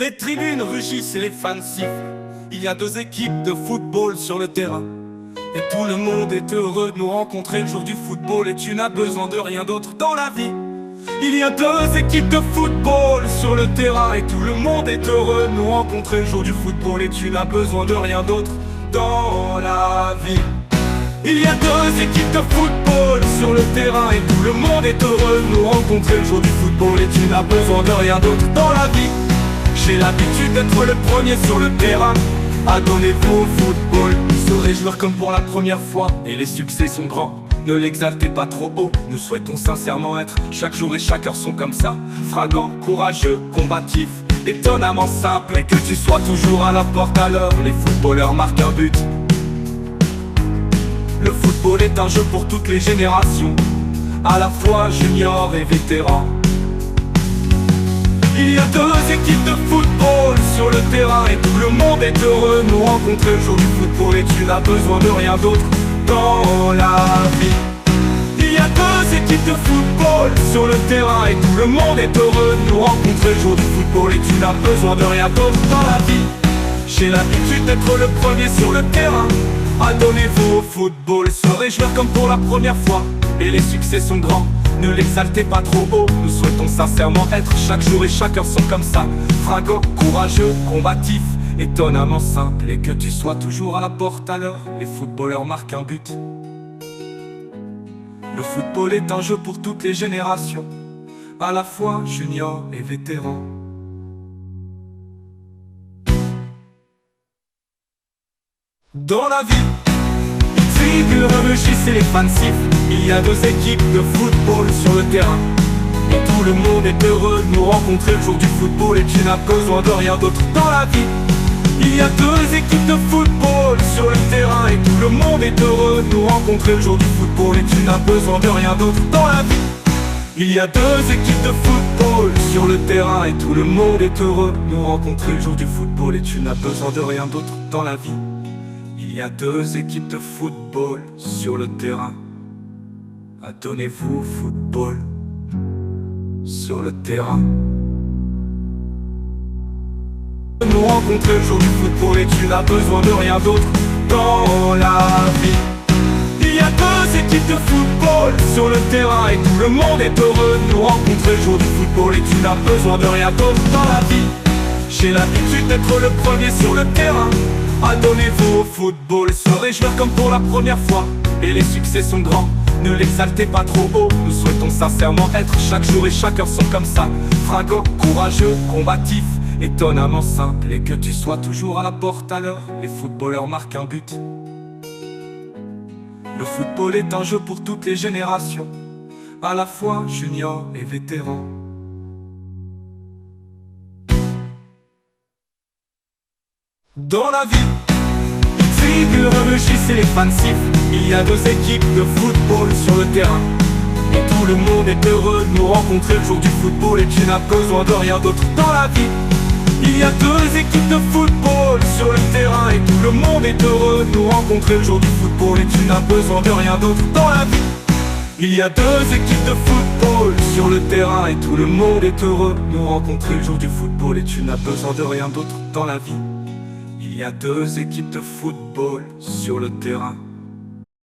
Les tribunes rugissent et les fans sifflent. Il y a deux équipes de football sur le terrain. Et tout le monde est heureux de nous rencontrer le jour du football. Et tu n'as besoin de rien d'autre dans la vie. Il y a deux équipes de football sur le terrain. Et tout le monde est heureux de nous rencontrer le jour du football. Et tu n'as besoin de rien d'autre dans la vie. Il y a deux équipes de football sur le terrain. Et tout le monde est heureux de nous rencontrer le jour du football. Et tu n'as besoin de rien d'autre dans la vie. J'ai l'habitude d'être le premier sur le terrain à donner vous au football, se réjouir comme pour la première fois. Et les succès sont grands, ne l'exaltez pas trop haut. Nous souhaitons sincèrement être, chaque jour et chaque heure sont comme ça, fragants, courageux, combatifs, étonnamment simples. Et que tu sois toujours à la porte à l'heure, les footballeurs marquent un but. Le football est un jeu pour toutes les générations, à la fois juniors et vétérans. Il y a deux équipes de football sur le terrain. Et tout le monde est heureux de nous rencontrer le jour du football. Et tu n'as besoin de rien d'autre dans la vie. Il y a deux équipes de football sur le terrain. Et tout le monde est heureux de nous rencontrer le jour du football. Et tu n'as besoin de rien d'autre dans la vie. J'ai l'habitude d'être le premier sur le terrain à donner vous au football, se réjouir comme pour la première fois. Et les succès sont grands, ne l'exaltez pas trop haut. Nous souhaitons sincèrement être, chaque jour et chaque heure sont comme ça, fringants, courageux, combatifs, étonnamment simples. Et que tu sois toujours à la porte à l'heure, les footballeurs marquent un but. Le football est un jeu pour toutes les générations, à la fois juniors et vétérans. Dans la vie, les tribunes rugissent et les fans sifflent. Il y a deux équipes de football sur le terrain. Et tout le monde est heureux de nous rencontrer le jour du football. Et tu n'as besoin de rien d'autre dans la vie. Il y a deux équipes de football sur le terrain. Et tout le monde est heureux de nous rencontrer le jour du football. Et tu n'as besoin de rien d'autre dans la vie. Il y a deux équipes de football sur le terrain. Et tout le monde est heureux de nous rencontrer le jour du football. Et tu n'as besoin de rien d'autre dans la vie. Il y a deux équipes de football sur le terrain. Adonnez-vous au football sur le terrain. Nous rencontrer le jour du football. Et tu n'as besoin de rien d'autre dans la vie. Il y a deux équipes de football sur le terrain. Et tout le monde est heureux de nous rencontrer le jour du football. Et tu n'as besoin de rien d'autre dans la vie. J'ai l'habitude d'être le premier sur le terrain à donner vous au football, se réjouir comme pour la première fois. Et les succès sont grands, ne l'exaltez pas trop haut. Nous souhaitons sincèrement être, chaque jour et chaque heure sont comme ça, fringants, courageux, combatifs, étonnamment simples. Et que tu sois toujours à la porte à l'heure, les footballeurs marquent un but. Le football est un jeu pour toutes les générations, à la fois juniors et vétérans. Dans la vie, les tribunes rugissent et les fans sifflent. Il y a deux équipes de football sur le terrain. Et tout le monde est heureux de nous rencontrer le jour du football. Et tu n'as besoin de rien d'autre dans la vie. Il y a deux équipes de football sur le terrain. Et tout le monde est heureux de nous rencontrer le jour du football. Et tu n'as besoin de rien d'autre dans la vie. Il y a deux équipes de football sur le terrain. Et tout le monde est heureux de nous rencontrer le jour du football. Et tu n'as besoin de rien d'autre dans la vie. Il y a deux équipes de football sur le terrain.